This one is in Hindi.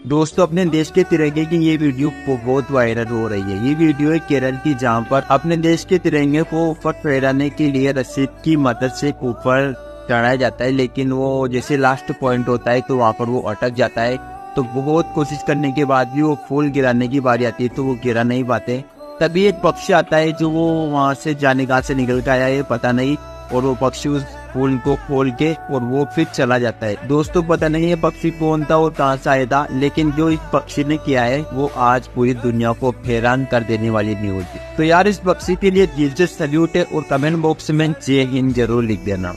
दोस्तों अपने देश के तिरंगे की ये वीडियो बहुत वायरल हो रही है। ये वीडियो है केरल की, जहाँ पर अपने देश के तिरंगे को ऊपर फहराने के लिए रस्सी की मदद से ऊपर चढ़ाया जाता है, लेकिन वो जैसे लास्ट पॉइंट होता है तो वहाँ पर वो अटक जाता है। तो बहुत कोशिश करने के बाद भी वो फूल गिराने की बारी आती है तो वो गिरा नहीं पाते। तभी एक पक्षी आता है जो वो वहाँ से जाने कहाँ से निकल के आया है पता नहीं, और वो पक्षी उस फूल को खोल के और वो फिर चला जाता है। दोस्तों पता नहीं ये पक्षी कौन था और कहाँ से आया था, लेकिन जो इस पक्षी ने किया है वो आज पूरी दुनिया को हैरान कर देने वाली न्यूज है। तो यार इस पक्षी के लिए दिल से सैल्यूट है और कमेंट बॉक्स में जय हिंद जरूर लिख देना।